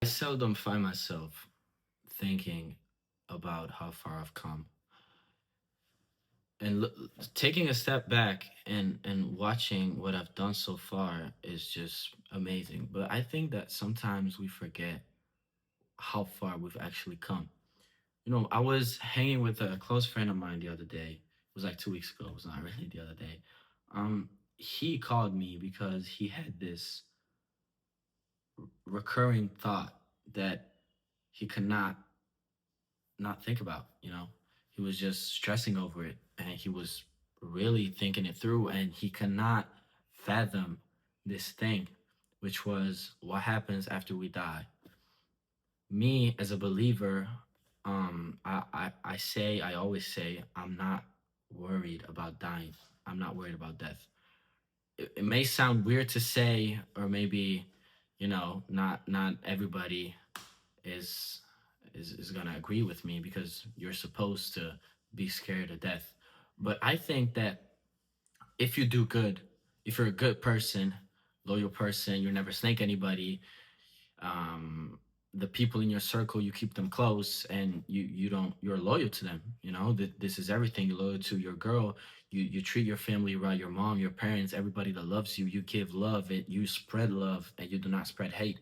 seldom find myself thinking about how far I've come. And taking a step back and watching what I've done so far is just amazing. But I think that sometimes we forget how far we've actually come. I was hanging with a close friend of mine the other day. It was like 2 weeks ago. It was not really the other day. He called me because he had this recurring thought that he could not think about. He was just stressing over it, and he was really thinking it through, and he cannot fathom this thing, which was what happens after we die. Me as a believer, I always say, I'm not worried about dying. I'm not worried about death. It may sound weird to say, or maybe, not everybody is is gonna agree with me, because you're supposed to be scared of death. But I think that if you do good, if you're a good person, loyal person, you never snake anybody, um, the people in your circle, you keep them close, and you're loyal to them. This is everything. You're loyal to your girl. You treat your family right, your mom, your parents, everybody that loves you. You give love, and you spread love, and you do not spread hate.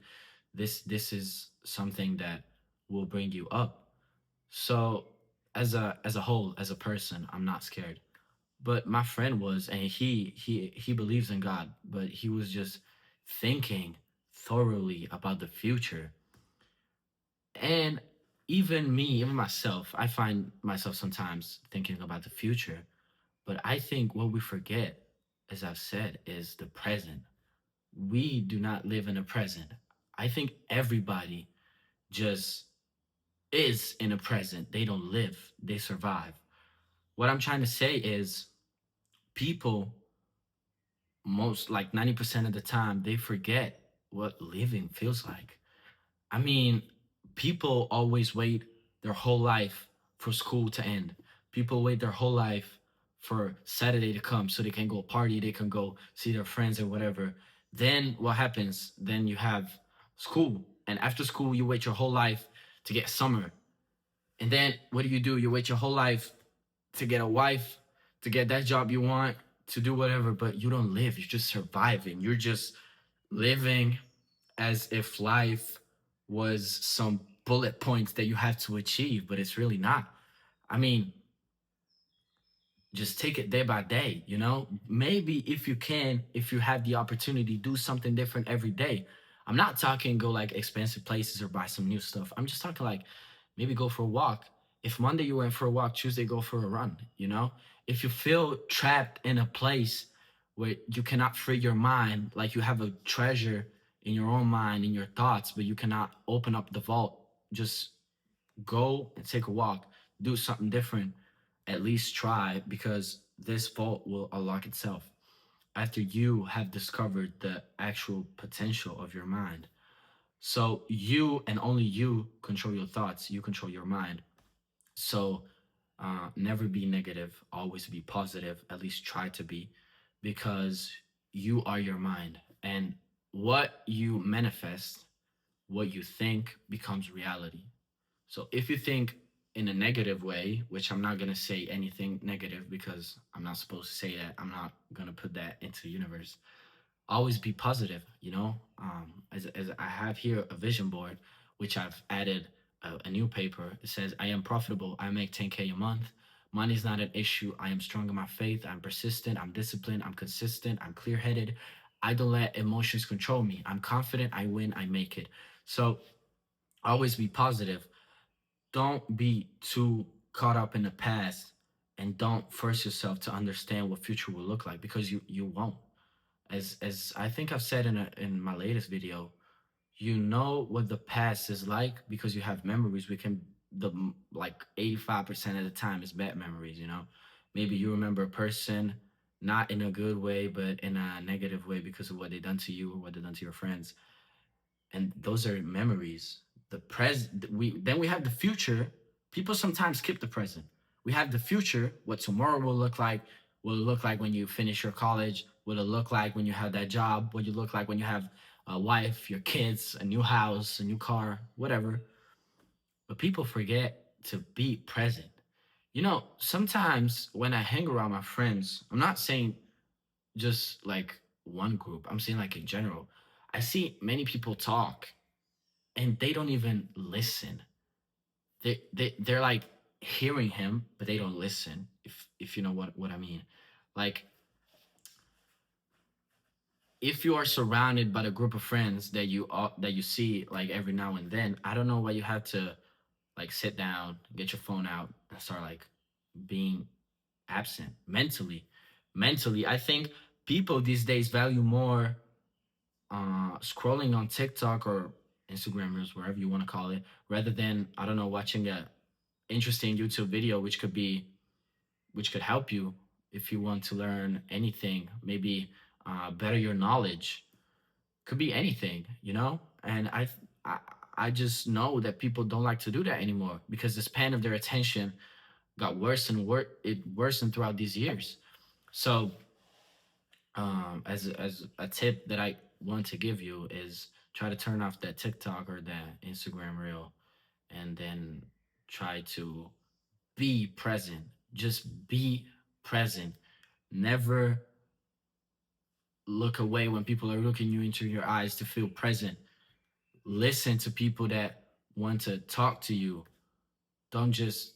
This is something that will bring you up. So as a whole, as a person, I'm not scared. But my friend was, and he believes in God, but he was just thinking thoroughly about the future. And even myself, I find myself sometimes thinking about the future. But I think what we forget, as I've said, is the present. We do not live in the present. I think everybody just is in the present. They don't live, they survive. What I'm trying to say is, people, most like 90% of the time, they forget what living feels like. I mean, people always wait their whole life for school to end. People wait their whole life for Saturday to come so they can go party, they can go see their friends or whatever. Then what happens? Then you have school. And after school, you wait your whole life to get summer. And then what do? You wait your whole life to get a wife, to get that job you want, to do whatever, but you don't live. You're just surviving. You're just living as if life was some bullet points that you have to achieve, but it's really not. I mean, just take it day by day. Maybe if you can, if you have the opportunity, do something different every day. I'm not talking go like expensive places or buy some new stuff. I'm just talking like maybe go for a walk. If Monday you went for a walk, Tuesday go for a run. If you feel trapped in a place where you cannot free your mind, like you have a treasure in your own mind, in your thoughts, but you cannot open up the vault, just go and take a walk, do something different, at least try, because this vault will unlock itself after you have discovered the actual potential of your mind. So you and only you control your thoughts, you control your mind. So never be negative, always be positive, at least try to be, because you are your mind. And what you manifest, what you think, becomes reality. So if you think in a negative way, which I'm not gonna say anything negative because I'm not supposed to say that, I'm not gonna put that into the universe. Always be positive. As I have here a vision board, which I've added a new paper. It says, I am profitable. I make 10K a month. Money is not an issue. I am strong in my faith. I'm persistent. I'm disciplined. I'm consistent. I'm clear headed. I don't let emotions control me. I'm confident. I win. I make it. So always be positive. Don't be too caught up in the past, and don't force yourself to understand what future will look like, because you won't. As I think I've said in my latest video, you know what the past is like because you have memories. We can the like 85% of the time is bad memories. Maybe you remember a person not in a good way but in a negative way because of what they done to you or what they done to your friends, and those are memories. The present, we have the future. People sometimes skip the present. We have the future, what tomorrow will look like. Will it look like when you finish your college? Will it look like when you have that job? Will you look like when you have a wife, your kids, a new house, a new car, whatever. But people forget to be present. You know, sometimes when I hang around my friends, I'm not saying just like one group, I'm saying like in general. I see many people talk and they don't even listen. They're like hearing him, but they don't listen. If you know what I mean. Like if you are surrounded by a group of friends that you see like every now and then, I don't know why you have to like sit down, get your phone out, and start like being absent mentally. Mentally, I think people these days value more scrolling on TikTok or Instagram Reels, wherever you want to call it, rather than I don't know watching a interesting YouTube video, which could help you if you want to learn anything, maybe better your knowledge. Could be anything, you know. And I I just know that people don't like to do that anymore because the span of their attention got worse and worse. It worsened throughout these years. So as a tip that I want to give you is try to turn off that TikTok or that Instagram reel, and then try to be present. Just be present. Never look away when people are looking you into your eyes to feel present. Listen to people that want to talk to you. Don't just,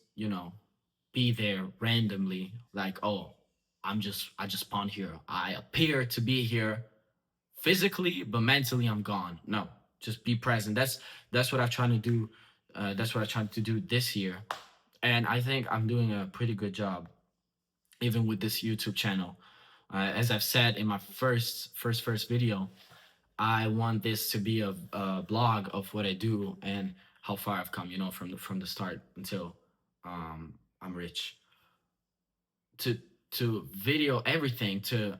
be there randomly like, oh, I just spawned here. I appear to be here physically, but mentally I'm gone. No, just be present. That's what I'm trying to do. That's what I'm trying to do this year, and I think I'm doing a pretty good job, even with this YouTube channel. As I've said in my first video, I want this to be a blog of what I do and how far I've come. From the start until I'm rich. To video everything, to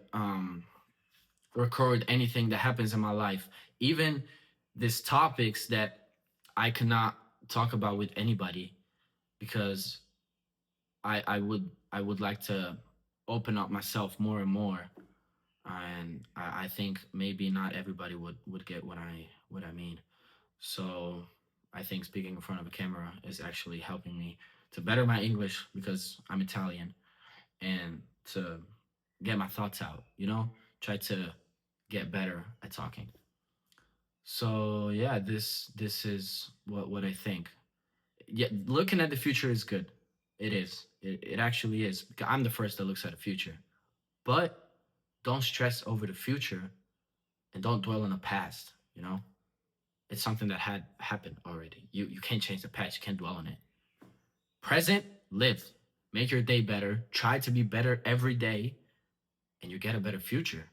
record anything that happens in my life, even these topics that I cannot talk about with anybody because I would like to open up myself more and more, and I think maybe not everybody would get what I mean. So I think speaking in front of a camera is actually helping me to better my English because I'm Italian, and to get my thoughts out, try to get better at talking. So yeah, this is what I think. Yeah, looking at the future is good. It is. It actually is. I'm the first that looks at the future. But don't stress over the future and don't dwell on the past, It's something that had happened already. You can't change the past, you can't dwell on it. Present, live. Make your day better. Try to be better every day and you get a better future.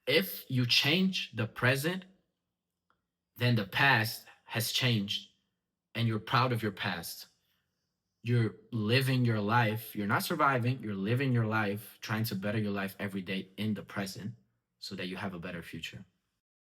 If you change the present, then the past has changed and you're proud of your past. You're living your life. You're not surviving. You're living your life, trying to better your life every day in the present so that you have a better future.